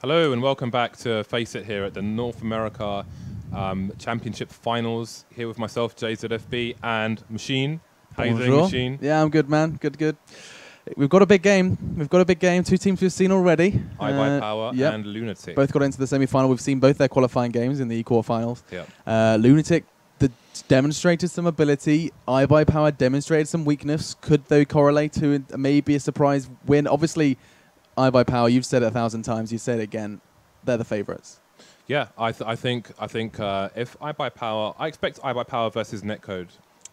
Hello and welcome back to FACEIT here at the North America Championship Finals. Here with myself, JZFB, and Machine. How you doing, Machine? Yeah, I'm good, man. Good. We've got a big game. Two teams we've seen already. iBUYPOWER and Lunatik. Both got into the semi-final. We've seen both their qualifying games in the quarterfinals. Yeah. Lunatik demonstrated some ability. iBUYPOWER demonstrated some weakness. Could they correlate to maybe a surprise win? Obviously, iBUYPOWER, you've said it 1,000 times. You said it again. They're the favourites. Yeah, I think if iBUYPOWER, I expect iBUYPOWER versus Netcode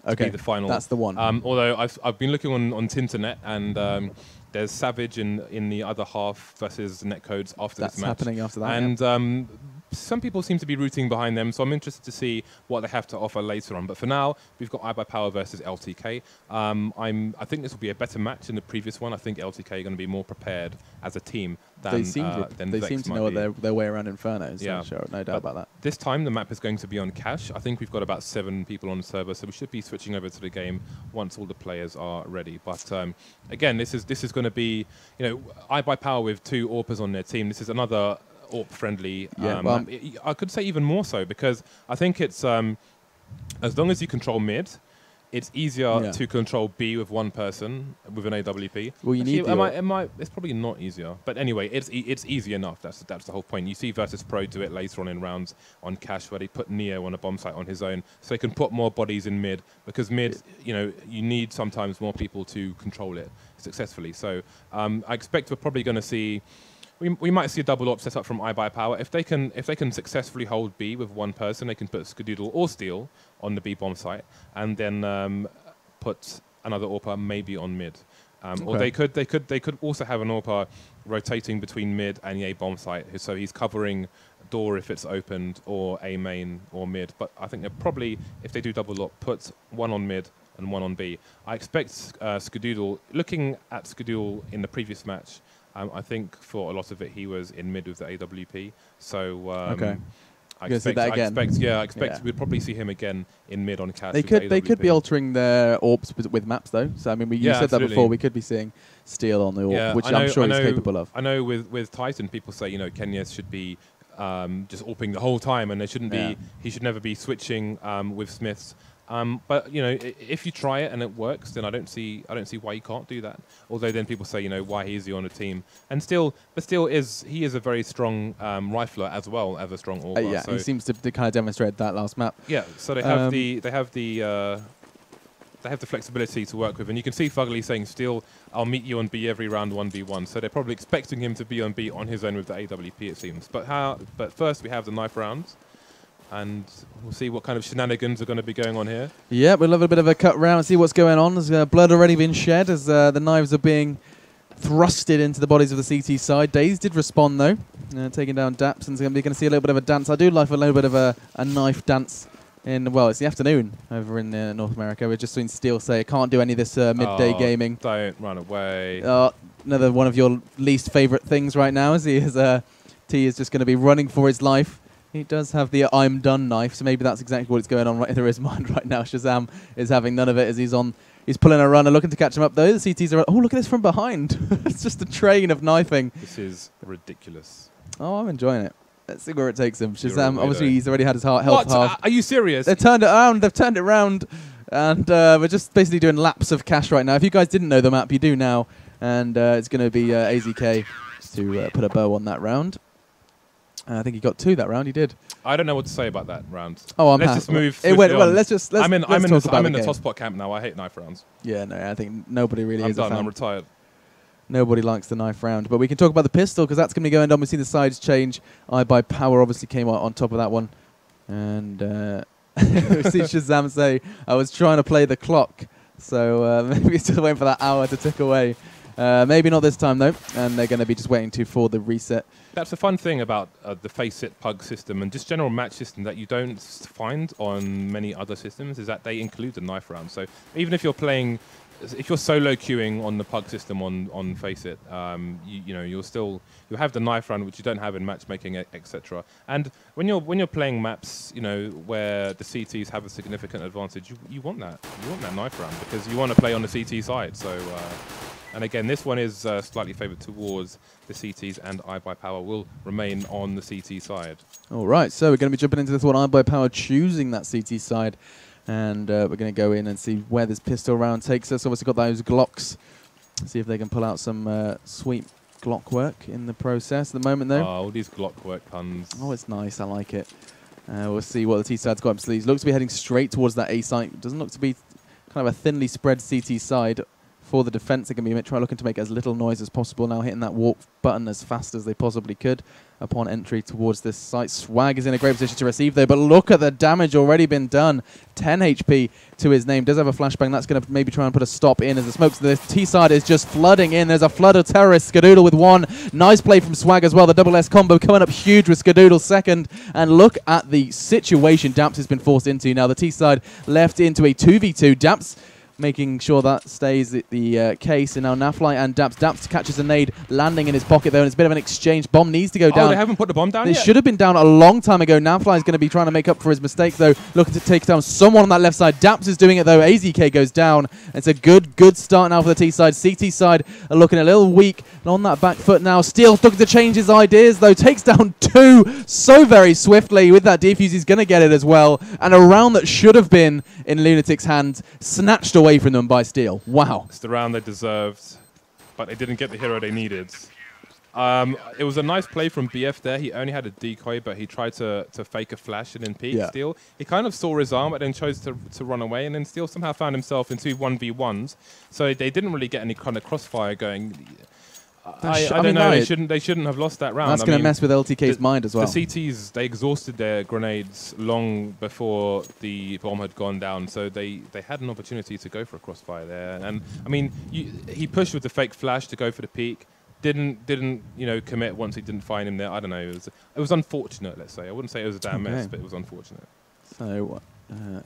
to be the final. That's the one. Although I've been looking on Tinternet, and there's Savage in the other half versus Netcodes after this match. That's happening after that. And some people seem to be rooting behind them, so I'm interested to see what they have to offer later on. But for now, we've got iBUYPOWER versus LtK. I think this will be a better match than the previous one. I think LtK are going to be more prepared as a team than they seem to know their way around Inferno. So yeah, sure, no doubt about that. This time the map is going to be on cache. I think we've got about 7 people on the server, so we should be switching over to the game once all the players are ready. But again, this is going to be, iBUYPOWER with 2 AWPers on their team. This is another AWP friendly. I could say even more so, because I think it's as long as you control mid, it's easier to control B with one person with an AWP. Well, you need it's probably not easier, but anyway, it's easy enough. That's the whole point. You see Virtus Pro do it later on in rounds on cache, where they put Neo on a bomb site on his own, so they can put more bodies in mid, because mid, you need sometimes more people to control it successfully. So I expect we're probably going to see. We might see a double AWP set up from iBUYPOWER. If they can successfully hold B with one person, they can put SKDoodle or Steel on the B bomb site, and then put another AWPer maybe on mid. Or they could also have an AWPer rotating between mid and the A bomb site, so he's covering door if it's opened, or A main or mid. But I think they're probably, if they do double AWP, put one on mid and one on B. I expect SKDoodle, looking at SKDoodle in the previous match, I think for a lot of it he was in mid with the AWP. So I expect we'd probably see him again in mid on cache. They could be altering their AWPs with maps though. So I mean, you said that before. We could be seeing Steel on the AWP, which I'm sure he's capable of. I know with Titan, people say Kenyes should be just AWPing the whole time, and there shouldn't be. He should never be switching with Smiths. But if you try it and it works, then I don't see why you can't do that. Although then people say, why is he on a team? And Steel is a very strong rifler as well as a strong AWPer. So he seems to kind of demonstrate that last map. Yeah, so they have the flexibility to work with, and you can see Fugly saying, "Steel, I'll meet you on B every round 1v1." So they're probably expecting him to be on B on his own with the AWP, it seems. But first we have the knife rounds. And we'll see what kind of shenanigans are going to be going on here. Yeah, we'll have a bit of a cut round, see what's going on. There's blood already been shed as the knives are being thrusted into the bodies of the CT side. Daze did respond, though, taking down Daps, and we're going to see a little bit of a dance. I do like a little bit of a knife dance in, well, it's the afternoon over in North America. We're just seeing Steel say, I can't do any of this midday gaming. Don't run away. Another one of your least favourite things right now, as T is just going to be running for his life. He does have the I'm done knife, so maybe that's exactly what's going on right through his mind right now. Shazam is having none of it as he's pulling a runner, looking to catch him up though. The CTs are, oh, look at this from behind. It's just a train of knifing. This is ridiculous. Oh, I'm enjoying it. Let's see where it takes him. Shazam, obviously he's already had his health half. Are you serious? They've turned it around, and we're just basically doing laps of cash right now. If you guys didn't know the map, you do now, and it's going to be AZK to put a bow on that round. I think he got 2 that round. He did. I don't know what to say about that round. Oh, let's just move. I'm in the toss pot camp now. I hate knife rounds. Yeah, no, I think nobody really is. I'm done. I'm retired. Nobody likes the knife round, but we can talk about the pistol because that's going to be going on. We see the sides change. iBUYPOWER obviously came out on top of that one, and we see Shazam say, "I was trying to play the clock," so maybe he's still waiting for that hour to tick away. Maybe not this time, though, and they're going to be just waiting for the reset. That's the fun thing about the FACEIT PUG system and just general match system that you don't find on many other systems, is that they include the knife round. So even if you're playing, if you're solo queuing on the PUG system on FACEIT, you'll have the knife round, which you don't have in matchmaking, etc. And when you're playing maps, where the CTs have a significant advantage, you want that knife round because you want to play on the CT side. So. And again, this one is slightly favored towards the CTs, and iBUYPOWER will remain on the CT side. All right, so we're going to be jumping into this one. iBUYPOWER choosing that CT side, and we're going to go in and see where this pistol round takes us. Obviously got those Glocks. See if they can pull out some sweet Glock work in the process at the moment, though. Oh, all these Glock work puns. Oh, it's nice. I like it. We'll see what the T side's got up sleeves. Looks to be heading straight towards that A site. Doesn't look to be kind of a thinly spread CT side for the defense. They're going to be looking to make as little noise as possible now, hitting that walk button as fast as they possibly could upon entry towards this site. Swag is in a great position to receive, though, but look at the damage already been done. 10 HP to his name. Does have a flashbang. That's going to maybe try and put a stop in as the smokes. The T side is just flooding in. There's a flood of terrorists. Skadoodle with one. Nice play from Swag as well. The double S combo coming up huge with Skadoodle second. And look at the situation Daps has been forced into. Now the T side left into a 2v2. Daps making sure that stays the case. And now Nafly and Daps catches a nade landing in his pocket, though, and it's a bit of an exchange. Bomb needs to go down. Oh, they haven't put the bomb down yet? They should have been down a long time ago. Nafly is going to be trying to make up for his mistake, though, looking to take down someone on that left side. Daps is doing it, though. AZK goes down. It's a good start now for the T side. CT side are looking a little weak on that back foot now. Steel looking to change his ideas, though. Takes down two so very swiftly. With that defuse, he's going to get it as well. And a round that should have been in Lunatik's hands, snatched away from them by Steel. Wow. It's the round they deserved, but they didn't get the hero they needed. It was a nice play from BF there. He only had a decoy, but he tried to fake a flash and then peek Steel. He kind of saw his arm, but then chose to run away, and then Steel somehow found himself in 2 1v1s. So they didn't really get any kind of crossfire going. I don't know. They shouldn't have lost that round. That's going to mess with LTK's mind as well. The CTs, they exhausted their grenades long before the bomb had gone down, so they had an opportunity to go for a crossfire there. And I mean, he pushed with the fake flash to go for the peak. Didn't commit once he didn't find him there. I don't know. It was unfortunate. Let's say I wouldn't say it was a damn mess, but it was unfortunate. So.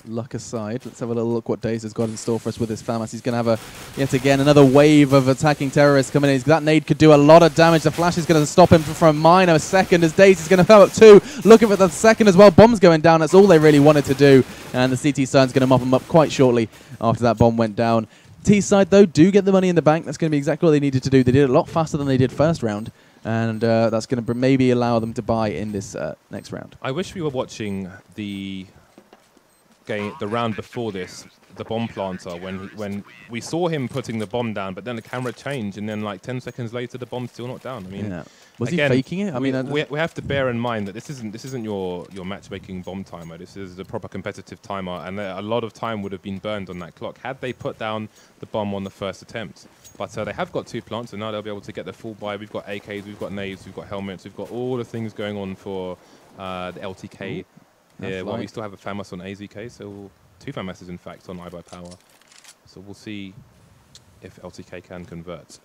Luck aside, let's have a little look what Daze has got in store for us with his FAMAS. He's going to have yet again another wave of attacking terrorists coming in. That nade could do a lot of damage. The flash is going to stop him from a minor second as Daze is going to fill up 2. Looking for the second as well. Bomb's going down. That's all they really wanted to do. And the CT side's going to mop them up quite shortly after that bomb went down. T side, though, do get the money in the bank. That's going to be exactly what they needed to do. They did it a lot faster than they did first round. And that's going to maybe allow them to buy in this next round. I wish we were watching the round before this, the bomb planter, when we saw him putting the bomb down, but then the camera changed, and then like 10 seconds later, the bomb's still not down. I mean, was again, he faking it? I mean, we have to bear in mind that this isn't your matchmaking bomb timer. This is a proper competitive timer, and a lot of time would have been burned on that clock had they put down the bomb on the first attempt. But they have got 2 plants, and now they'll be able to get the full buy. We've got AKs, we've got nades, we've got helmets, we've got all the things going on for the LTK. Yeah, well, we still have a FAMAS on AZK, so 2 FAMASs, in fact, on iBUYPOWER. So we'll see if LtK can convert.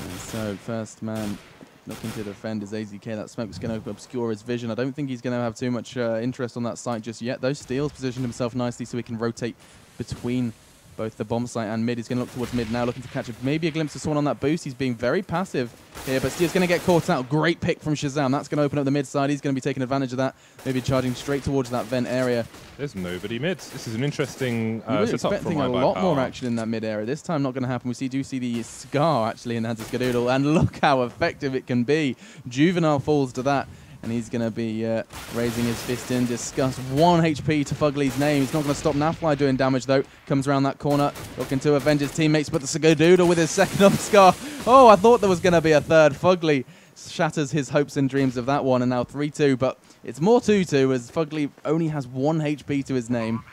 And so first man looking to defend is AZK. That smoke's going to obscure his vision. I don't think he's going to have too much interest on that site just yet. Those Steel's positioned himself nicely so he can rotate between both the bomb site and mid. He's going to look towards mid now, looking to catch maybe a glimpse of someone on that boost. He's being very passive here, but Steel's going to get caught out. Great pick from Shazam. That's going to open up the mid side. He's going to be taking advantage of that, maybe charging straight towards that vent area. There's nobody mid. This is an interesting We're setup expecting from a lot more action in that mid area. This time not going to happen. We do see the scar actually in the hands of Skadoodle, and look how effective it can be. Juvenile falls to that. And he's going to be raising his fist in disgust. 1 HP to Fugly's name. He's not going to stop Nafly doing damage, though. Comes around that corner, looking to avenge his teammates. But the Skadoodle with his second up scar. Oh, I thought there was going to be a third. Fugly shatters his hopes and dreams of that one. And now 3-2. But it's more 2-2 as Fugly only has 1 HP to his name.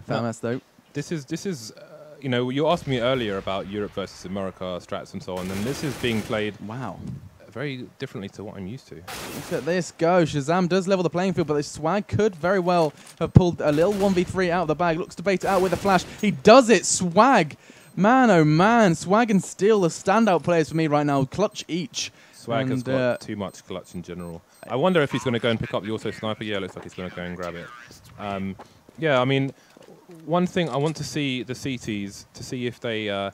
FAMAS, though. This is you asked me earlier about Europe versus America strats and so on. And this is being played... Wow. Very differently to what I'm used to. Look at this go. Shazam does level the playing field, but this Swag could very well have pulled a little 1v3 out of the bag. Looks to bait it out with a flash. He does it. Swag. Man, oh man. Swag and Steel, the standout players for me right now. Clutch each. Swag has got too much clutch in general. I wonder if he's going to go and pick up the auto sniper. Yeah, looks like he's going to go and grab it. Yeah, I mean, one thing I want to see the CTs to see if they...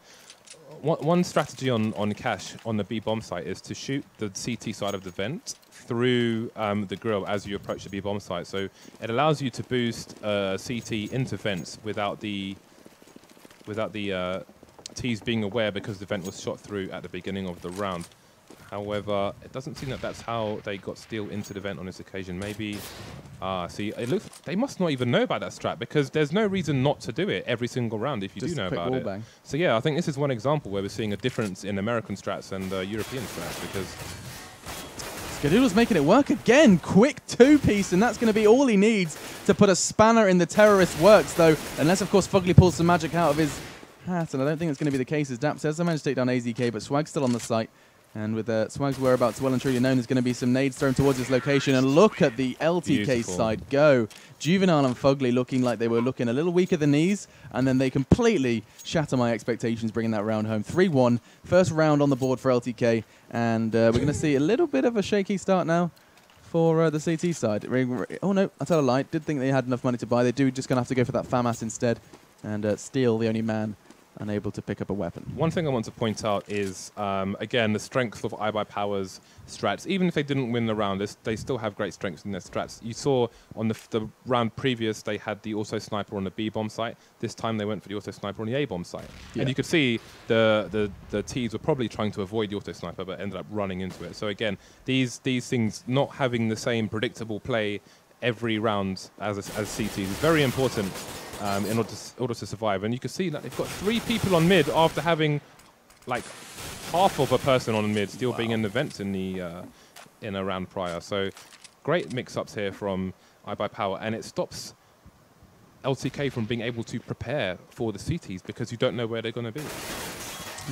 One strategy on cash on the B bomb site is to shoot the CT side of the vent through the grill as you approach the B bomb site. So it allows you to boost CT into vents without the T's being aware because the vent was shot through at the beginning of the round. However, it doesn't seem that that's how they got Steel into the vent on this occasion. Maybe, see, it looks they must not even know about that strat because there's no reason not to do it every single round if you do know about it. Bang. So yeah, I think this is one example where we're seeing a difference in American strats and European strats because SjuStu's making it work again. Quick two-piece, and that's going to be all he needs to put a spanner in the terrorist works, though, unless, of course, Fugly pulls some magic out of his hat, and I don't think it's going to be the case as Dap says they managed to take down AZK, but Swag's still on the site. And with Swag's whereabouts well and truly known, there's going to be some nades thrown towards his location. And look at the LTK side go. Juvenile and Fugly looking like they were looking a little weaker than these. And then they completely shatter my expectations, bringing that round home. 3-1, first round on the board for LTK. And we're going to see a little bit of a shaky start now for the CT side. Oh, no, I tell a lie. Did think they had enough money to buy. They do just going to have to go for that FAMAS instead. And Steel, the only man unable to pick up a weapon. One thing I want to point out is, again, the strength of iBUYPOWER's strats. Even if they didn't win the round, they still have great strengths in their strats. You saw on the round previous, they had the auto sniper on the B bomb site. This time they went for the auto sniper on the A bomb site. Yeah. And you could see the T's were probably trying to avoid the auto sniper, but ended up running into it. So again, these things not having the same predictable play every round as CT is very important. In order to survive. And you can see that they've got 3 people on mid after having like half of a person on mid still being in the vents in a round prior. So great mix-ups here from iBUYPOWER, and it stops LTK from being able to prepare for the CTs because you don't know where they're going to be.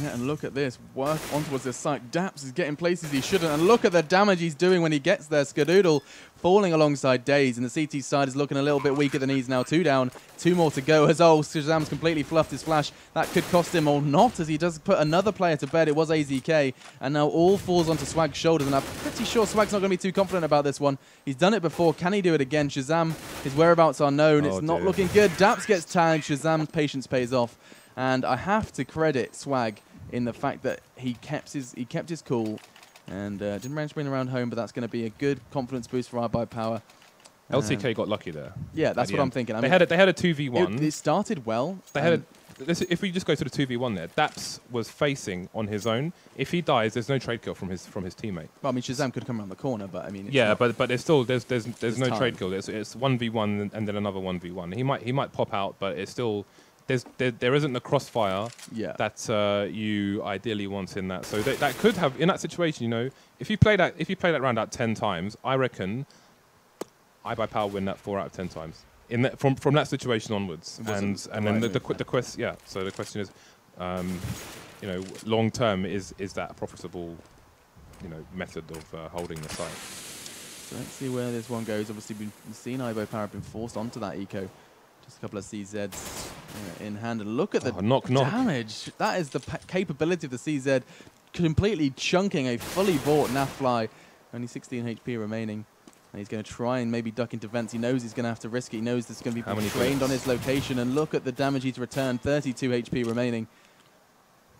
Yeah, and look at this. Work on towards this site. Daps is getting places he shouldn't. And look at the damage he's doing when he gets there. SjuStu falling alongside Daze. And the CT side is looking a little bit weaker than he's now. 2 down, 2 more to go. As Shazam's completely fluffed his flash. That could cost him or not, as he does put another player to bed. It was AZK. And now all falls onto Swag's shoulders. And I'm pretty sure Swag's not going to be too confident about this one. He's done it before. Can he do it again? Shazam, his whereabouts are known. It's not looking good. Daps gets tagged. Shazam's patience pays off. And I have to credit Swag in the fact that he kept his cool and didn't manage to bring the round home, but that's going to be a good confidence boost for iBUYPOWER. LTK got lucky there. Yeah, that's what I'm thinking. They had a 2v1. It started well. If we just go to the 2v1 there, Daps was facing on his own. If he dies, there's no trade kill from his teammate. Well, I mean, Shazam could come around the corner, but I mean, yeah, but there's still there's no time. Trade kill. It's 1v1 and then another 1v1. He might pop out, but it's still. There isn't the crossfire that you ideally want in that. So that could have, in that situation, you know, if you play that round out 10 times, I reckon iBUYPOWER win that 4 out of 10 times in that, from that situation onwards. And then the question, yeah. So the question is, you know, long term, is that a profitable, you know, method of holding the site? So let's see where this one goes. Obviously, we've seen iBUYPOWER been forced onto that eco. Just a couple of CZs in hand. And look at the damage. That is the capability of the CZ completely chunking a fully bought Nafly. Only 16 HP remaining. And he's going to try and maybe duck into vents. He knows he's going to have to risk it. He knows there's going to be trained on his location. And look at the damage he's returned. 32 HP remaining.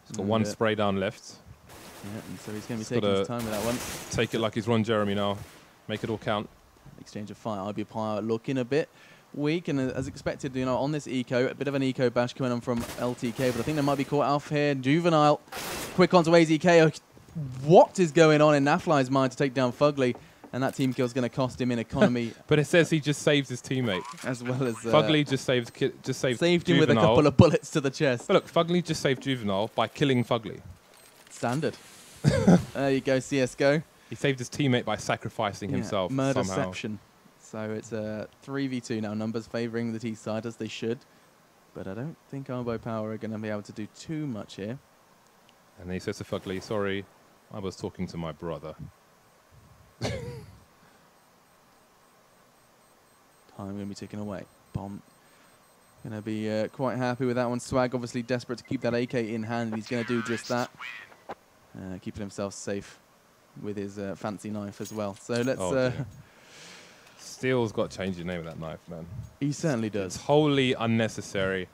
He's got 1 spray down left. Yeah, and so he's going to be taking his time with that one. Take it like he's Ron Jeremy now. Make it all count. Exchange of fire. iBUYPOWER looking a bit weak, and as expected, you know, on this eco, a bit of an eco bash coming on from LTK, but I think they might be caught off here. Juvenile, quick onto AZK. What is going on in Nafly's mind to take down Fugly? And that team kill is going to cost him in economy. But it says he just saves his teammate. As well as... Fugly just saved him Juvenile with a couple of bullets to the chest. But look, Fugly just saved Juvenile by killing Fugly. Standard. There you go, CSGO. He saved his teammate by sacrificing himself somehow. Murderception. So it's a 3v2 now. Numbers favouring the T side as they should. But I don't think iBUYPOWER are going to be able to do too much here. And he says to Fugly, sorry, I was talking to my brother. Time going to be ticking away. Bomb. Going to be quite happy with that one. Swag obviously desperate to keep that AK in hand. And he's going to do just that. Keeping himself safe with his fancy knife as well. So let's... Steel's got to change the name of that knife, man. He certainly does. It's wholly unnecessary.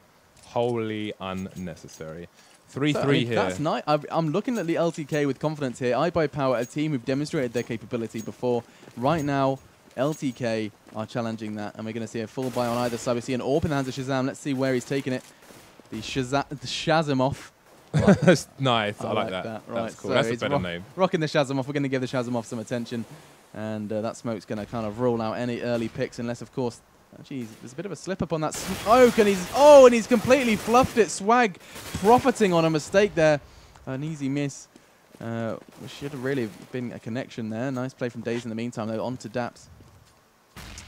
Wholly unnecessary. 3-3 here. That's nice. I'm looking at the LTK with confidence here. iBUYPOWER, a team who've demonstrated their capability before. Right now, LTK are challenging that, and we're going to see a full buy on either side. We see an AWP in the hands of Shazam. Let's see where he's taking it. The Shazam off. That's nice. I like that. Right, That's cool. so That's a he's better name. Rocking the Shazamov. We're going to give the Shazamov some attention. And that smoke's going to kind of rule out any early picks, unless, of course, geez, there's a bit of a slip up on that smoke, and he's completely fluffed it. Swag profiting on a mistake there. An easy miss. Should have really been a connection there. Nice play from Daze in the meantime, though, on to Daps.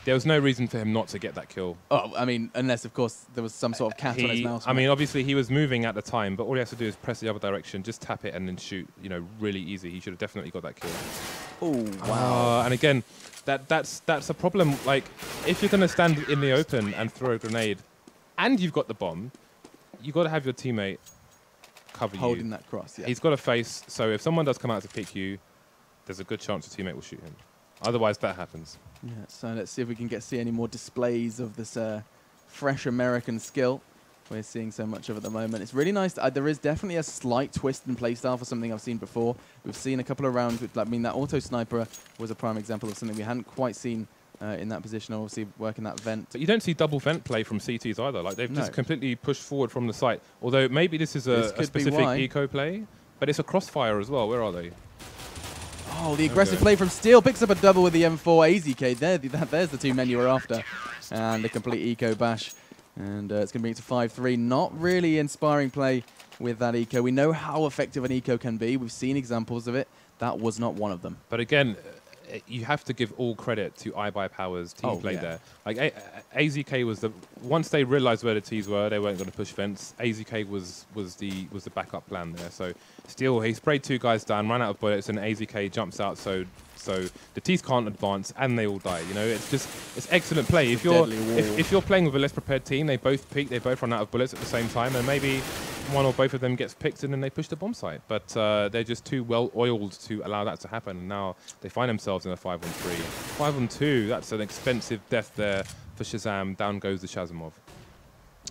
There was no reason for him not to get that kill. Oh, I mean, unless, of course, there was some sort of cat on his mouse. I mean, obviously, he was moving at the time, but all he has to do is press the other direction, just tap it, and then shoot. You know, really easy. He should have definitely got that kill. Oh, wow. And again, that's a problem. Like, if you're going to stand in the open and throw a grenade, and you've got the bomb, you've got to have your teammate cover you. Holding that cross, yeah. He's got a face, so if someone does come out to pick you, there's a good chance your teammate will shoot him. Otherwise, that happens. Yeah, so let's see if we can see any more displays of this fresh American skill. We're seeing so much of at the moment. It's really nice. There is definitely a slight twist in playstyle for something I've seen before. We've seen a couple of rounds with, I mean, that auto sniper was a prime example of something we hadn't quite seen in that position, obviously working that vent. But you don't see double vent play from CTs either. Like, they've just completely pushed forward from the site. Although maybe this is a specific eco play, but it's a crossfire as well. Where are they? Oh, the aggressive play from Steel picks up a double with the M4 AZK. There's the two men you were after. And a complete eco bash. And it's going to bring it to 5-3. Not really inspiring play with that eco. We know how effective an eco can be. We've seen examples of it. That was not one of them. But again, you have to give all credit to iBUYPOWER's team play there. Like, AZK was the... Once they realized where the Ts were, they weren't going to push vents. AZK was the backup plan there. So Steel, he sprayed two guys down, ran out of bullets, and AZK jumps out, so the Ts can't advance, and they all die. You know, it's excellent play. If you're playing with a less prepared team, they both peak, they both run out of bullets at the same time, and maybe one or both of them gets picked, and then they push the bomb site. But they're just too well oiled to allow that to happen. And now they find themselves in a 5-on-3, 5-on-2. That's an expensive death there for Shazam. Down goes the Shazamov.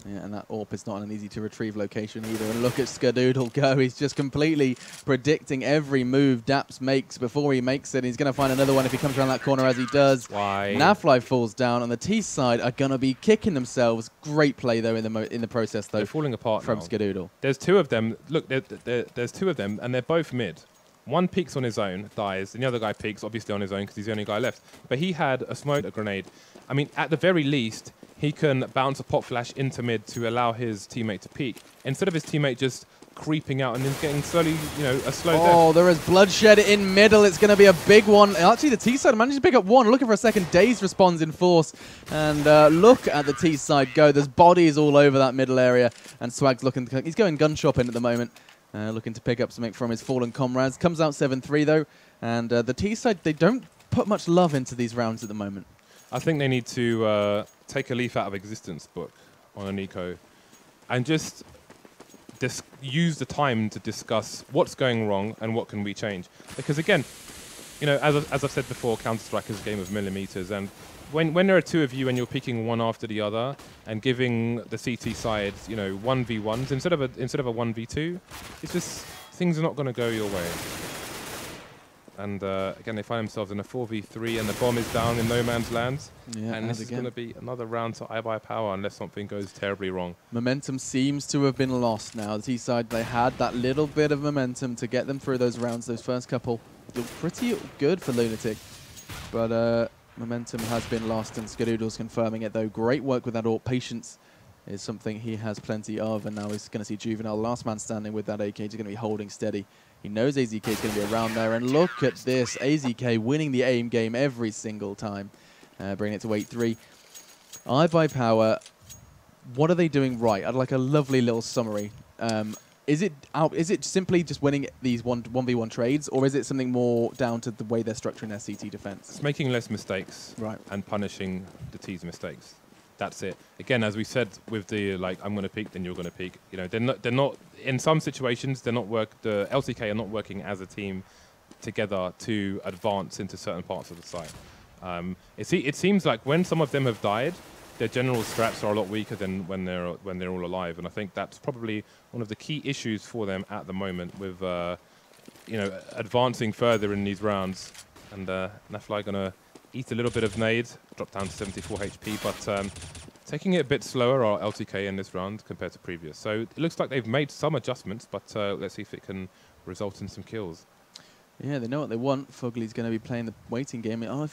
Yeah, and that AWP is not an easy to retrieve location either. And look at JuStUs go. He's just completely predicting every move Daps makes before he makes it. He's going to find another one if he comes around that corner, as he does. Why? Nafly falls down. On the T side are going to be kicking themselves. Great play, though, in the process, though. They're falling apart from now. JuStUs. There's two of them. Look, there's two of them, and they're both mid. One peeks on his own, dies, and the other guy peeks, obviously on his own, because he's the only guy left. But he had a smoke, a grenade. I mean, at the very least, he can bounce a pop flash into mid to allow his teammate to peek, instead of his teammate just creeping out and then getting slowly, you know, a slow death. Oh, there is bloodshed in middle. It's going to be a big one. Actually, the T side managed to pick up one. Looking for a second. Daze responds in force. And look at the T side go. There's bodies all over that middle area. And Swag's looking, he's going gun shopping at the moment. Looking to pick up something from his fallen comrades. Comes out 7-3 though. And the T side, they don't put much love into these rounds at the moment. I think they need to take a leaf out of existence book on an eco and just use the time to discuss what's going wrong and what can we change. Because again, you know, as I've said before, Counter-Strike is a game of millimeters, and when there are two of you and you're picking one after the other and giving the CT side, you know, 1v1s instead of a 1v2, it's just things are not going to go your way. And again, they find themselves in a 4v3, and the bomb is down in no man's land. Yeah, and this is going to be another round to iBUYPOWER unless something goes terribly wrong. Momentum seems to have been lost now. The T side, they had that little bit of momentum to get them through those rounds. Those first couple looked pretty good for Lunatik, but momentum has been lost, and JuStUs confirming it though. Great work with that AWP. Patience is something he has plenty of, and now he's going to see Juvenile, last man standing with that AK. He's going to be holding steady. He knows AZK is going to be around there, and look at this. AZK winning the aim game every single time, bringing it to 8-3. iBUYPOWER, what are they doing right? I'd like a lovely little summary. Is it simply just winning these 1v1 trades, or is it something more down to the way they're structuring their CT defense? It's making less mistakes, right, and punishing the T's mistakes. That's it. Again, as we said with the, like, I'm going to peek, then you're going to peek. You know, they're not in some situations, the LtK are not working as a team together to advance into certain parts of the site. It seems like when some of them have died, their general straps are a lot weaker than when they're all alive, and I think that's probably one of the key issues for them at the moment with you know, advancing further in these rounds. And Nafly gonna eat a little bit of nade, drop down to 74 HP, but Taking it a bit slower are LtK in this round compared to previous. So it looks like they've made some adjustments, but let's see if it can result in some kills. Yeah, they know what they want. Fugly's going to be playing the waiting game. I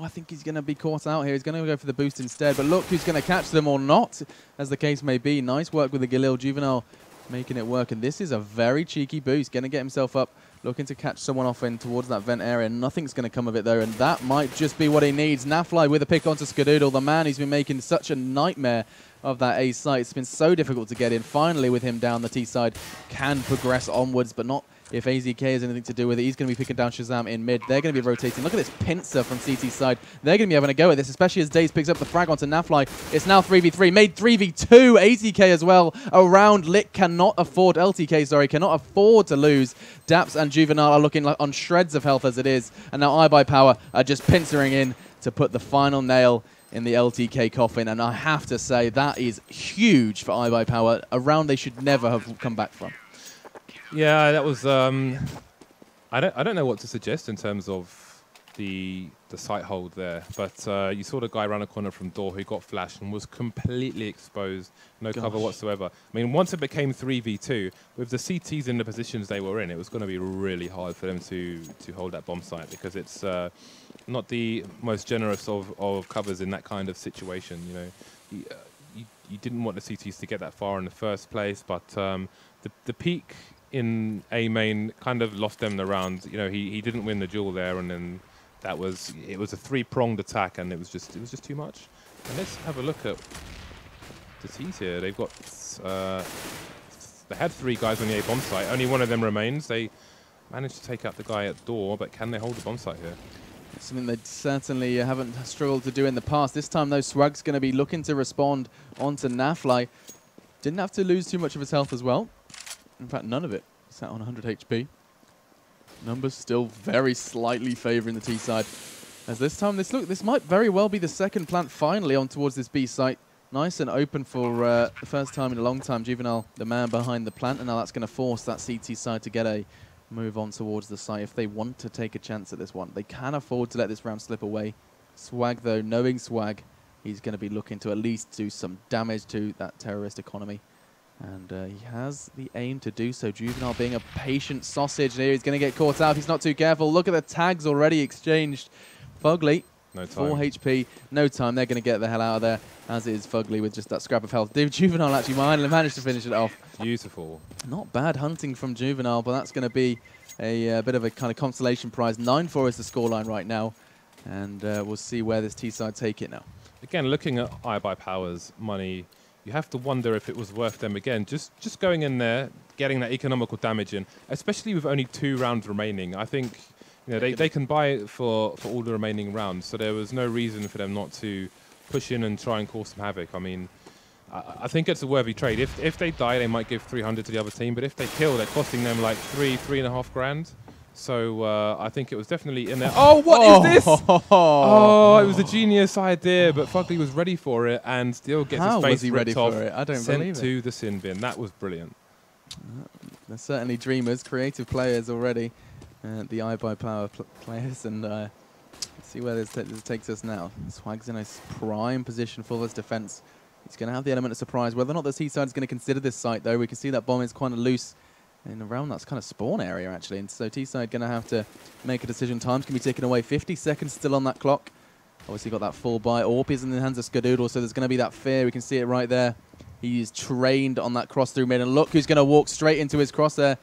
think he's going to be caught out here. He's going to go for the boost instead. But look who's going to catch them or not, as the case may be. Nice work with the Galil. Juvenile making it work. And this is a very cheeky boost. Going to get himself up, looking to catch someone off in towards that vent area. Nothing's going to come of it, though. And that might just be what he needs. Nafly with a pick onto Skadoodle, the man who's been making such a nightmare of that A site. It's been so difficult to get in. Finally, with him down, the T side can progress onwards, but not if AZK has anything to do with it. He's going to be picking down Shazam in mid. They're going to be rotating. Look at this pincer from CT side. They're going to be having a go at this, especially as Daze picks up the frag onto Nafly. It's now 3v3, made 3v2. AZK as well around. Lit cannot afford, LtK, sorry, cannot afford to lose. Daps and Juvenile are looking like on shreds of health as it is. And now iBUYPOWER are just pincering in to put the final nail in the LtK coffin. And I have to say, that is huge for iBUYPOWER. A round they should never have come back from. Yeah, that was. I don't know what to suggest in terms of the site hold there, but you saw the guy around the corner from door who got flashed and was completely exposed, no cover whatsoever. I mean, once it became 3v2 with the CTs in the positions they were in, it was going to be really hard for them to hold that bomb site, because it's not the most generous of covers in that kind of situation. You know, you didn't want the CTs to get that far in the first place, but the peak in A main kind of lost them the round. You know, he didn't win the duel there, and then it was a three-pronged attack, and it was just too much. And let's have a look at the T's here. They've got they had 3 guys on the A bomb site. Only one of them remains. They managed to take out the guy at door, but can they hold the bomb site here? It's something they certainly haven't struggled to do in the past. This time, though, Swag's going to be looking to respond onto Nafly. Didn't have to lose too much of his health as well. In fact, none of it. Sat on 100 HP. Numbers still very slightly favouring the T side. As this time, this might very well be the second plant finally on towards this B site. Nice and open for the first time in a long time. Juvenile, the man behind the plant, and now that's going to force that CT side to get a move on towards the site if they want to take a chance at this one. They can afford to let this round slip away. Swag, though, knowing Swag, he's going to be looking to at least do some damage to that terrorist economy. And he has the aim to do so. Juvenile being a patient sausage here. He's going to get caught out. He's not too careful. Look at the tags already exchanged. Fugly, no time. 4 HP, no time. They're going to get the hell out of there, as is Fugly with just that scrap of health. Juvenile actually managed to finish it off. Beautiful. Not bad hunting from Juvenile, but that's going to be a bit of a kind of consolation prize. 9-4 is the scoreline right now. And we'll see where this T-side take it now. Again, looking at iBUYPOWER's money, you have to wonder if it was worth them again. Just going in there, getting that economical damage in, especially with only 2 rounds remaining. I think they can buy it for all the remaining rounds, so there was no reason for them not to push in and try and cause some havoc. I mean, I think it's a worthy trade. If they die, they might give 300 to the other team, but if they kill, they're costing them like 3.5 grand. So I think it was definitely in there. Oh, what is this? Oh, it was a genius idea, but Fugly was ready for it and still gets his face ripped off. I don't believe it. Sent to the sin bin. That was brilliant. They're certainly dreamers, creative players already. The iBUYPOWER players, and let's see where this takes us now. Swag's in a prime position for this defense. He's going to have the element of surprise. Whether or not the T-side is going to consider this site, though, we can see that bomb is quite loose in around that's kind of spawn area, actually. And so T-side going to have to make a decision. Time's can be taken away. 50 seconds still on that clock. Obviously got that full buy. Orp is in the hands of Skadoodle, so there's going to be that fear. We can see it right there. He is trained on that cross through mid, and look who's going to walk straight into his crosshair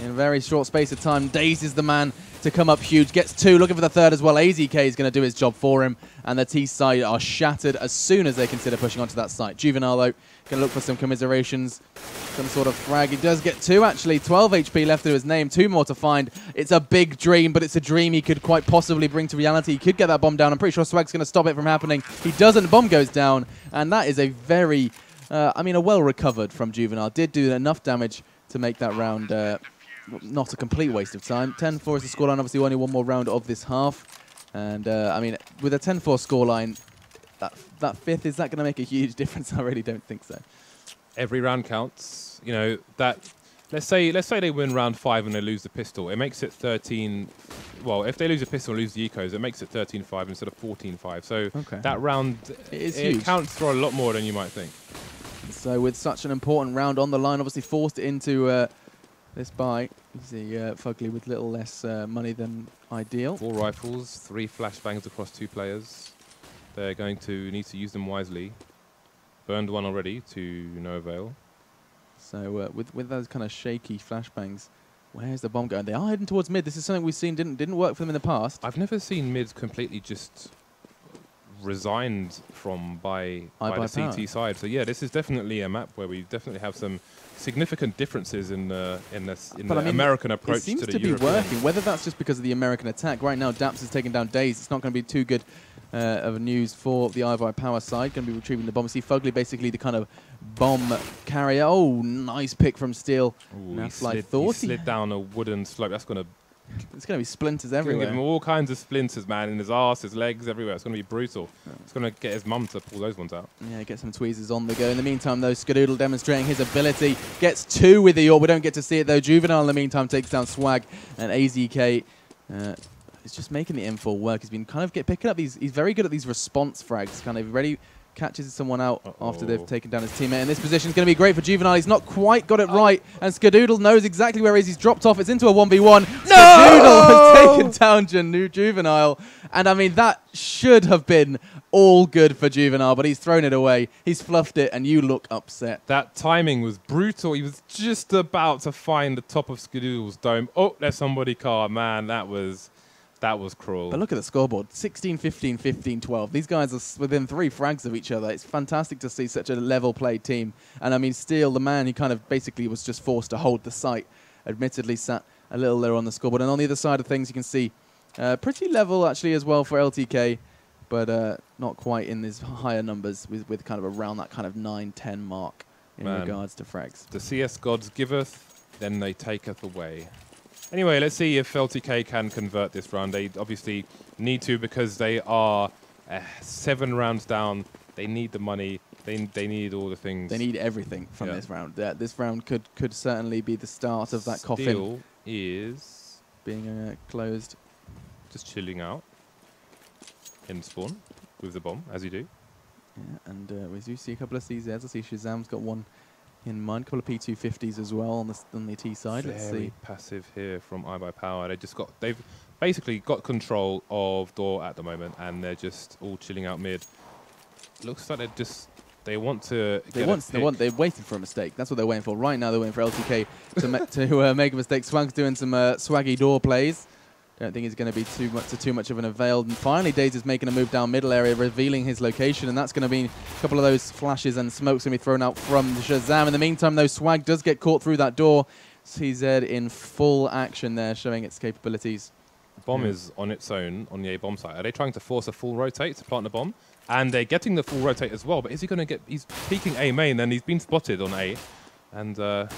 in a very short space of time. Daze is the man to come up huge. Gets 2, looking for the 3rd as well. AZK is going to do his job for him, and the T-side are shattered as soon as they consider pushing onto that site. Juvenile, though, going to look for some commiserations, some sort of frag. He does get 2, actually. 12 HP left to his name. 2 more to find. It's a big dream, but it's a dream he could quite possibly bring to reality. He could get that bomb down. I'm pretty sure Swag's going to stop it from happening. He doesn't. Bomb goes down, and that is a very, a well recovered from Juvenile. Did do enough damage to make that round not a complete waste of time. 10-4 is the scoreline. Obviously, only one more round of this half. And, I mean, with a 10-4 scoreline, that 5th, is that going to make a huge difference? I really don't think so. Every round counts. You know, that let's say they win round 5 and they lose the pistol. It makes it 13. Well, if they lose a pistol and lose the ecos, it makes it 13-5 instead of 14-5. So that round it counts for a lot more than you might think. So with such an important round on the line, obviously forced into this buy. You see Fugly with little less money than ideal. 4 rifles, 3 flashbangs across 2 players. They're going to need to use them wisely. Burned one already to no avail. So with those kind of shaky flashbangs, where's the bomb going? They are heading towards mid. This is something we've seen didn't work for them in the past. I've never seen mid completely just resigned from by the CT side. So yeah, this is definitely a map where we definitely have some significant differences in the American approach to the European. It seems to be working. Whether that's just because of the American attack. Right now, Daps has taken down Daze. It's not going to be too good of news for the iBUYPOWER side. Going to be retrieving the bomb. See Fugly basically the kind of bomb carrier. Oh, nice pick from Steel. Ooh, he slid down a wooden slope. That's going to... It's going to be splinters everywhere. Give him all kinds of splinters, man, in his arse, his legs, everywhere. It's going to be brutal. It's going to get his mum to pull those ones out. Yeah, get some tweezers on the go. In the meantime, though, SkeDoodle demonstrating his ability. Gets 2 with the AWP. We don't get to see it, though. Juvenile, in the meantime, takes down Swag. And AZK is just making the M4 work. He's been kind of picking up these... He's very good at these response frags. Kind of ready... Catches someone out after they've taken down his teammate. And this position is going to be great for Juvenile. He's not quite got it right. And SkeDoodle knows exactly where he is. He's dropped off. It's into a 1v1. No! SkeDoodle has taken down Juvenile. And I mean, that should have been all good for Juvenile, but he's thrown it away. He's fluffed it, and you look upset. That timing was brutal. He was just about to find the top of SkeDoodle's dome. Oh, there's somebody car. Man, that was cruel. But look at the scoreboard. 16, 15, 15, 12. These guys are within 3 frags of each other. It's fantastic to see such a level play team. And I mean, Steel, the man who kind of basically was just forced to hold the site, admittedly sat a little lower on the scoreboard. And on the other side of things, you can see pretty level actually as well for LtK, but not quite in these higher numbers with kind of around that kind of 9, 10 mark in regards to frags. The CS gods giveth, then they taketh away. Anyway, let's see if LtK can convert this round. They obviously need to because they are 7 rounds down. They need the money. They need all the things. They need everything from this round. This round could certainly be the start of that coffin. Steel is being closed. Just chilling out in spawn with the bomb, as you do. Yeah, and we do see a couple of CZs. I see Shazam's got one in mind. A couple of P250s as well on the T side. Let's see. Passive here from iBUYPOWER. They've basically got control of door at the moment, and they're just all chilling out mid. Looks like they want to. They're waiting for a mistake. That's what they're waiting for. Right now, they're waiting for LtK to make a mistake. Swag's doing some swaggy door plays. Don't think it's going to be too much of an avail. And finally, Daze is making a move down middle area, revealing his location, and that's going to be a couple of those flashes and smokes going to be thrown out from Shazam. In the meantime, though, Swag does get caught through that door. CZ in full action there, showing its capabilities. The bomb is on its own on the A bomb site. Are they trying to force a full rotate to plant the bomb? And they're getting the full rotate as well. But is he going to get? He's peeking A main, and he's been spotted on A, and.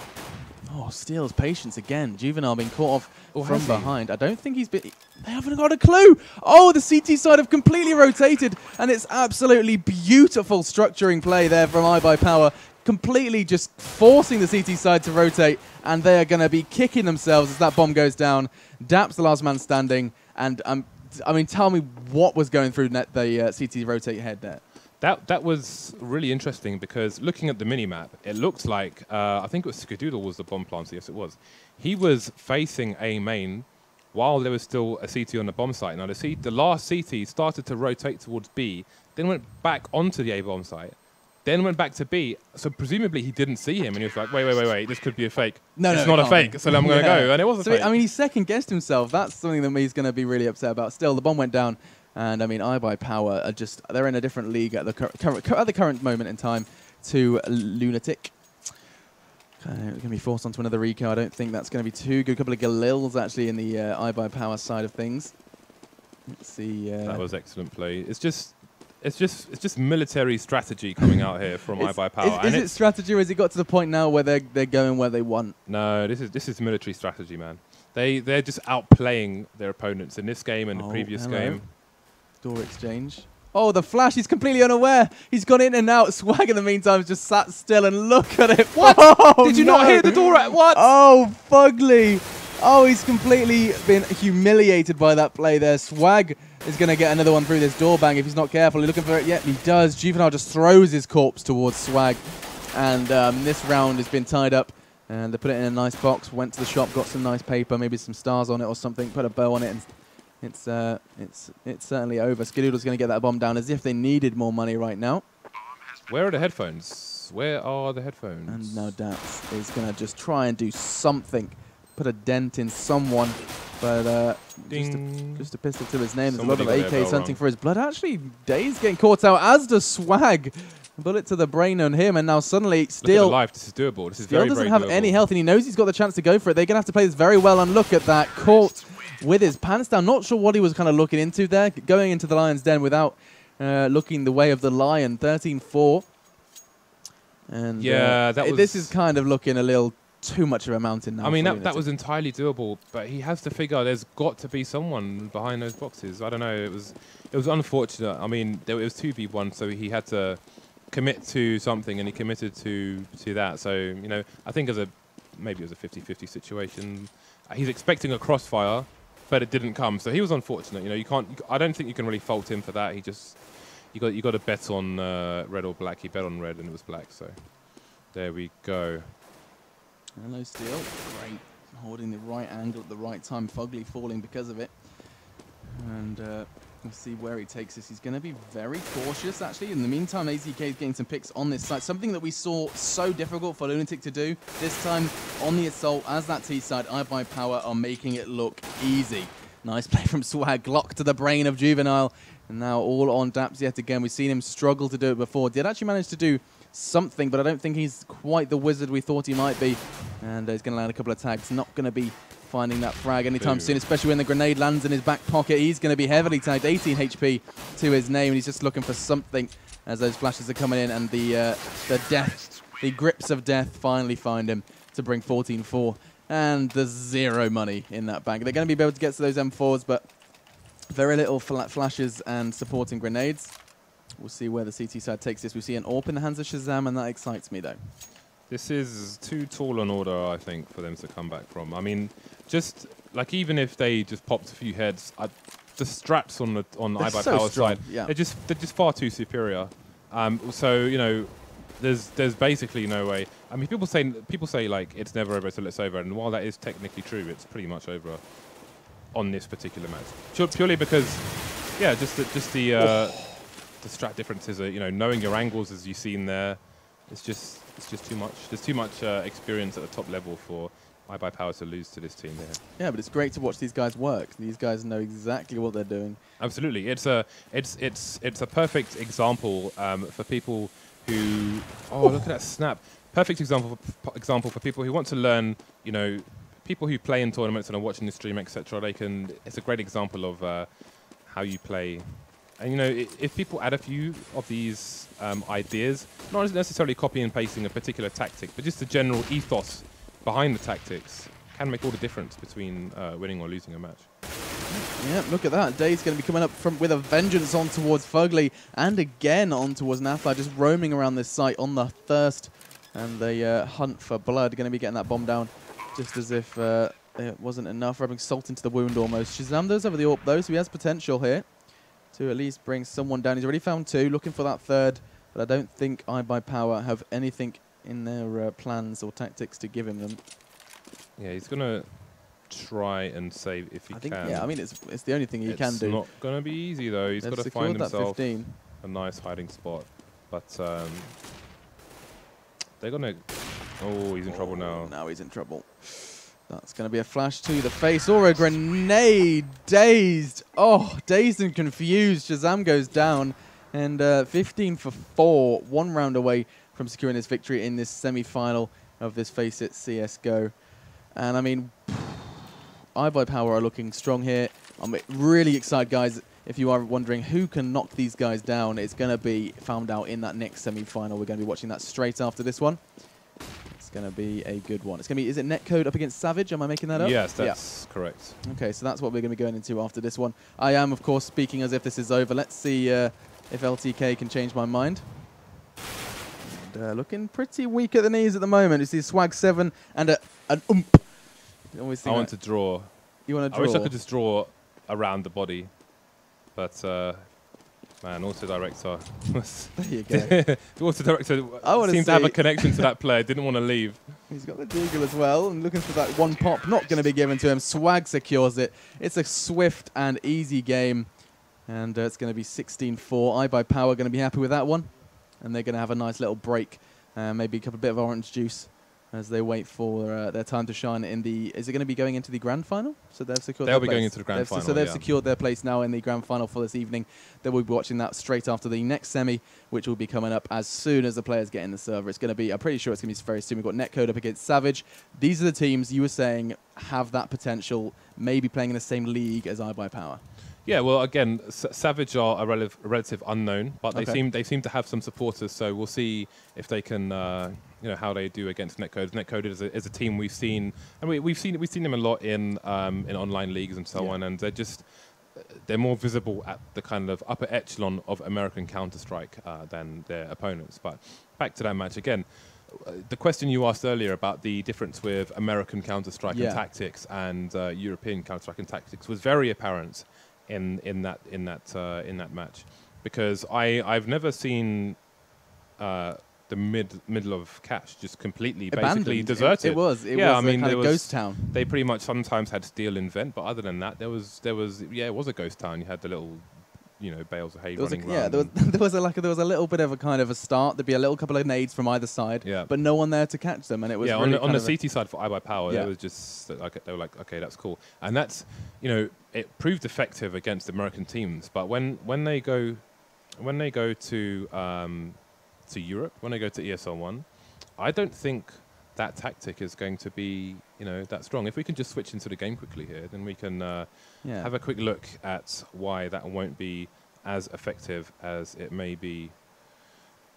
Oh, Steel's patience again. Juvenile being caught off from behind. I don't think he's been... They haven't got a clue. Oh, the CT side have completely rotated, and it's absolutely beautiful structuring play there from iBUYPOWER, completely just forcing the CT side to rotate, and they are going to be kicking themselves as that bomb goes down. Dap's the last man standing, and I mean, tell me what was going through the CT rotate head there. That was really interesting because looking at the mini-map, it looked like, I think it was SkeDoodle was the bomb planter, yes it was. He was facing A main while there was still a CT on the bomb site. Now the last CT started to rotate towards B, then went back onto the A bomb site, then went back to B. So presumably he didn't see him and he was like, wait, this could be a fake. No, it's not a fake, so I'm going to go. And it was a fake. I mean, he second-guessed himself. That's something that he's going to be really upset about. Still, the bomb went down. And I mean, iBUYPOWER are they're in a different league at the current moment in time to Lunatik. Going to be forced onto another eco. I don't think that's going to be too good. A couple of Galils actually in the iBUYPOWER side of things. Let's see. That was excellent play. It's just military strategy coming out here from iBUYPOWER. Is it strategy, or has it got to the point now where they're going where they want? No, this is military strategy, man. They're just outplaying their opponents in this game and the previous game. Door exchange. Oh, the flash. He's completely unaware. He's gone in and out. Swag in the meantime has just sat still and look at it. What? Oh, Did you not hear the door at what? Oh, Fugly. Oh, he's completely been humiliated by that play there. Swag is going to get another one through this door bang if he's not careful. He's looking for it yet. He does. Juvenile just throws his corpse towards Swag. And this round has been tied up. And they put it in a nice box. Went to the shop, got some nice paper, maybe some stars on it or something. Put a bow on it, and it's certainly over. Skidoodle's going to get that bomb down as if they needed more money right now. Where are the headphones? Where are the headphones? And now Daps is going to just try and do something. Put a dent in someone. But just a pistol to his name. There's a lot of AKs hunting for his blood. Actually, Daze getting caught out, as does Swag. Bullet to the brain on him, and now suddenly Steel... Look at the life. This is doable. This is Steel doesn't have any health, and he knows he's got the chance to go for it. They're going to have to play this very well, and look at that. Caught with his pants down. Not sure what he was kind of looking into there. Going into the lion's den without looking the way of the lion. 13-4. And yeah, this is kind of looking a little too much of a mountain now. I mean, that was entirely doable, but he has to figure there's got to be someone behind those boxes. I don't know. It was unfortunate. I mean, it was 2v1, so he had to commit to something, and he committed to that. So, you know, I think maybe it was a 50-50 situation. He's expecting a crossfire, but it didn't come. So he was unfortunate. You know, you can't. I don't think you can really fault him for that. You got to bet on red or black. He bet on red, and it was black. So there we go. Hello, Steel. Great, holding the right angle at the right time. Fugly falling because of it, and we'll see where he takes this. He's going to be very cautious, actually. In the meantime, LtK is getting some picks on this side. Something that we saw so difficult for Lunatik to do. This time on the assault, as that T side, iBUYPOWER are making it look easy. Nice play from Swag. Lock to the brain of Juvenile. And now all on Daps yet again. We've seen him struggle to do it before. Did actually manage to do something, but I don't think he's quite the wizard we thought he might be. And he's going to land a couple of tags. Not going to be finding that frag anytime soon, especially when the grenade lands in his back pocket. He's going to be heavily tagged, 18 HP to his name, and he's just looking for something as those flashes are coming in, and the grips of death finally find him to bring 14-4, and there's zero money in that bank. They're going to be able to get to those M4s, but very little flashes and supporting grenades. We'll see where the CT side takes this. We see an AWP in the hands of Shazam, and that excites me, though. This is too tall an order, I think, for them to come back from. I mean, just like even if they just popped a few heads, the strats on the iBUYPOWER side, yeah. they're just far too superior. So you know, there's basically no way. I mean, people say like it's never over till it's over, and while that is technically true, it's pretty much over on this particular match. Purely because, yeah, just the strat differences are, you know, knowing your angles as you've seen there. It's just too much. There's too much experience at the top level for iBUYPOWER to lose to this team here. Yeah, but it's great to watch these guys work. These guys know exactly what they're doing. Absolutely, it's a perfect example for people who. Oh, look at that snap! Perfect example for people who want to learn. You know, people who play in tournaments and are watching the stream, etc. They can. It's a great example of how you play. And, you know, if people add a few of these ideas, not necessarily copy and pasting a particular tactic, but just the general ethos behind the tactics, can make all the difference between winning or losing a match. Yeah, look at that. Day's going to be coming up with a vengeance on towards Fugly, and again on towards Nafla, just roaming around this site on the thirst and the hunt for blood. Going to be getting that bomb down just as if it wasn't enough, rubbing salt into the wound almost. Shazam does over the AWP though, so he has potential here to at least bring someone down. He's already found two, looking for that third, but I don't think iBUYPOWER have anything in their plans or tactics to give him them. Yeah, he's going to try and save if he can. Yeah, I mean, it's the only thing he can do. It's not going to be easy, though. He's got to find himself a nice hiding spot. But they're going to... Oh, he's in trouble now. Now he's in trouble. That's going to be a flash to the face or a grenade. Dazed. Oh, dazed and confused. Shazam goes down. And 15 for 4. 1 round away from securing this victory in this semi-final of this FACEIT CSGO. And I mean, iBUYPOWER are looking strong here. I'm really excited, guys. If you are wondering who can knock these guys down, it's going to be found out in that next semi-final. We're going to be watching that straight after this one. Going to be a good one. It's going to be, is it Netcode up against Savage? Am I making that up? Yes, that's correct. Okay, so that's what we're going to be going into after this one. I am, of course, speaking as if this is over. Let's see if LtK can change my mind. And, looking pretty weak at the knees at the moment. You see Swag 7 and an oomp. I want to draw. You want to draw? I wish I could just draw around the body, but man, auto director. There you go. The auto director seemed to have a connection to that player. Didn't want to leave. He's got the deagle as well, and looking for that one pop. Not going to be given to him. Swag secures it. It's a swift and easy game, and it's going to be 16-4. iBUYPOWER going to be happy with that one, and they're going to have a nice little break, maybe a bit of orange juice as they wait for their time to shine in the... Is it going to be going into the grand final? So they've secured They'll be going into the grand final, so they've secured their place now in the grand final for this evening. They will be watching that straight after the next semi, which will be coming up as soon as the players get in the server. It's going to be... I'm pretty sure it's going to be very soon. We've got Netcode up against Savage. These are the teams you were saying have that potential, maybe playing in the same league as iBUYPOWER. Yeah, well, again, Savage are a relative unknown, but they seem to have some supporters. So we'll see if they can, how they do against Netcode. Netcode is a team we've seen, and we've seen them a lot in online leagues and so on, and they're more visible at the kind of upper echelon of American Counter-Strike than their opponents. But back to that match again. The question you asked earlier about the difference with American Counter-Strike and tactics and European Counter-Strike and tactics was very apparent in that match, because I've never seen the middle of Cache just completely basically deserted. It was I mean, there was ghost town. They pretty much sometimes had steel in vent, but other than that, it was a ghost town. You had the little bales of hay running around. There was a little bit of a kind of a start. There'd be a little couple of nades from either side, but no one there to catch them, and it was really on the CT side for iBUYPOWER, they was just like, they were like, okay, that's cool, and that's it proved effective against American teams. But when they go to Europe, when they go to ESL1, I don't think that tactic is going to be that strong. If we can just switch into the game quickly here, then we can have a quick look at why that won't be as effective as it may be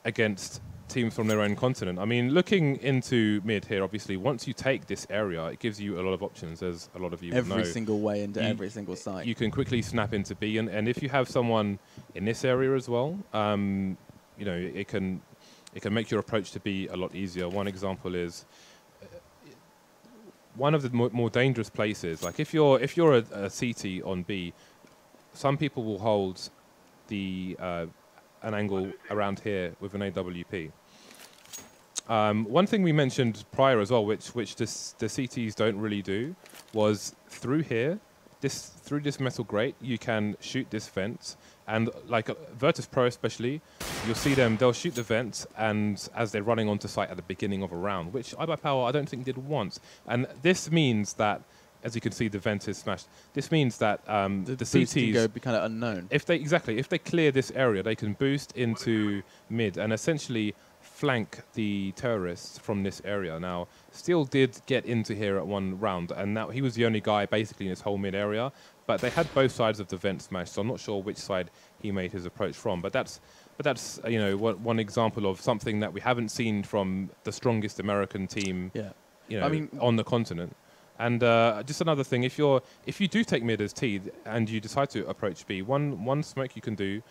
against teams from their own continent. I mean, looking into mid here, obviously, once you take this area, it gives you a lot of options, as a lot of you know. Every single way into every single site. You can quickly snap into B, and if you have someone in this area as well, it can make your approach to B a lot easier. One example is one of the more dangerous places. Like if you're a CT on B, some people will hold an angle around here with an AWP. One thing we mentioned prior as well, which the CTs don't really do, was through here, through this metal grate, you can shoot this vent, and like Virtus Pro especially, you'll see they'll shoot the vent, and as they're running onto site at the beginning of a round, which iBUYPOWER I don't think did once, and this means that, as you can see, the vent is smashed. This means that the CTs can go be kind of unknown. If they clear this area, they can boost into mid and essentially flank the terrorists from this area. Now, Steel did get into here at one round, and now he was the only guy basically in this whole mid area. But they had both sides of the vent smashed, so I'm not sure which side he made his approach from. But that's one example of something that we haven't seen from the strongest American team, on the continent. And just another thing, if you do take mid as T and you decide to approach B, one smoke you can do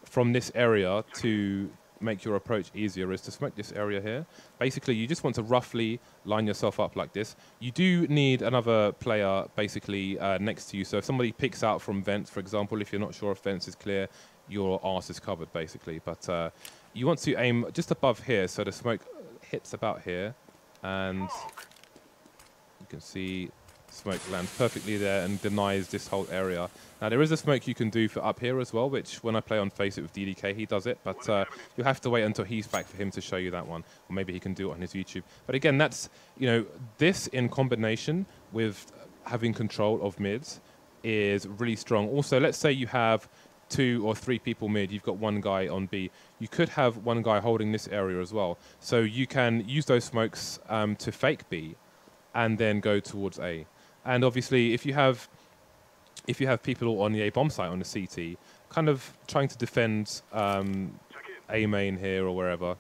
from this area to make your approach easier is to smoke this area here. Basically, you just want to roughly line yourself up like this. You do need another player basically next to you. So if somebody picks out from vents, for example, if you're not sure if vents is clear, your arse is covered basically. But you want to aim just above here, so the smoke hits about here, and you can see smoke lands perfectly there and denies this whole area. Now, there is a smoke you can do for up here as well, which when I play on FACEIT with DDK, he does it, but you'll have to wait until he's back for him to show you that one, or maybe he can do it on his YouTube. But again, that's, this in combination with having control of mids is really strong. Also, let's say you have 2 or 3 people mid, you've got one guy on B. You could have one guy holding this area as well. So you can use those smokes to fake B and then go towards A. And obviously, if you have people on the A bomb site on the CT, kind of trying to defend A main here or wherever,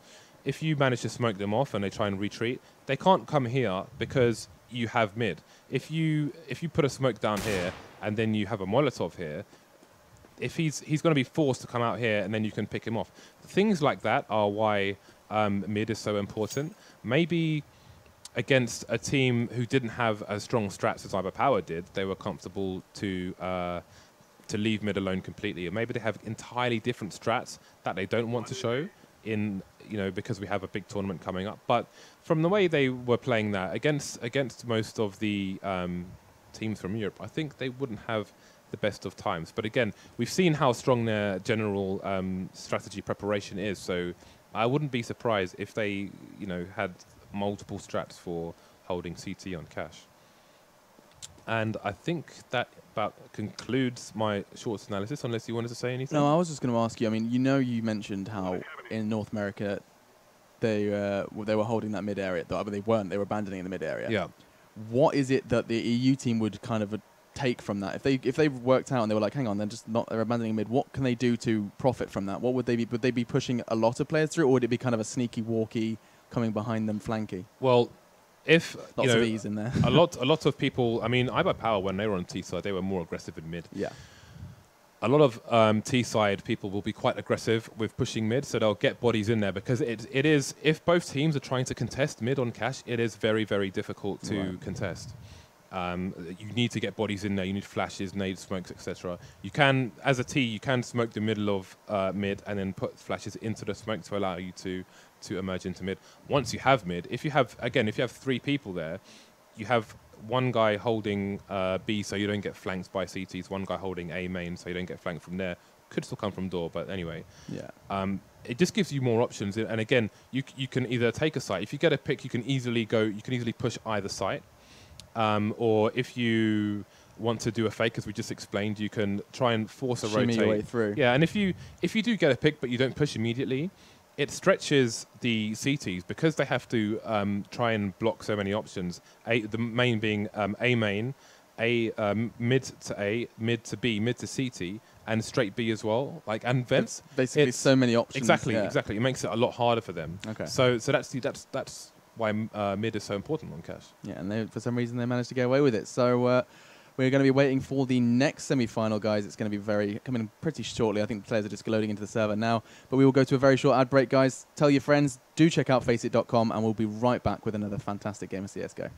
if you manage to smoke them off and they try and retreat, they can't come here because you have mid. If you put a smoke down here and then you have a Molotov here, if he's going to be forced to come out here, and then you can pick him off. Things like that are why mid is so important. Maybe against a team who didn't have as strong strats as iBUYPOWER did, they were comfortable to leave mid alone completely. Or maybe they have entirely different strats that they don't want to show in, because we have a big tournament coming up. But from the way they were playing that against most of the teams from Europe, I think they wouldn't have the best of times. But again, we've seen how strong their general strategy preparation is. So I wouldn't be surprised if they, had multiple strats for holding CT on cash. And I think that about concludes my shorts analysis, unless you wanted to say anything. No, I was just going to ask you. I mean, you mentioned how in North America they were holding that mid area, but they weren't. They were abandoning the mid area. Yeah. What is it that the EU team would kind of take from that? If they worked out and they were like, hang on, they're abandoning mid. What can they do to profit from that? What would they be? Would they be pushing a lot of players through, or would it be kind of a sneaky, walky, coming behind them, flanky? Well, if lots of ease in there. a lot of people. I mean, iBUYPOWER, when they were on T side, they were more aggressive in mid. Yeah. A lot of T side people will be quite aggressive with pushing mid, so they'll get bodies in there because it is, if both teams are trying to contest mid on cash, it is very, very difficult to contest. You need to get bodies in there. You need flashes, nades, smokes, etc. You can, as a T, you can smoke the middle of mid and then put flashes into the smoke to allow you to emerge into mid. Once you have mid, if you have 3 people there, you have one guy holding B so you don't get flanked by CTs, one guy holding A main so you don't get flanked from there. Could still come from door, but anyway. Yeah. It just gives you more options. And again, you can either take a site. If you get a pick, you can easily push either site. Or if you want to do a fake, as we just explained, you can try and force a rotate. Your way through. Yeah, and if you do get a pick but you don't push immediately, it stretches the CTs because they have to try and block so many options. The main being A main, mid to A, mid to B, mid to CT, and straight B as well. And vents. Basically, so many options. Exactly. It makes it a lot harder for them. Okay. So that's why mid is so important on cash. Yeah, and for some reason they managed to get away with it. So we're going to be waiting for the next semi-final, guys. It's going to be coming pretty shortly. I think the players are just loading into the server now. But we will go to a very short ad break, guys. Tell your friends, do check out FACEIT.com, and we'll be right back with another fantastic game of CSGO.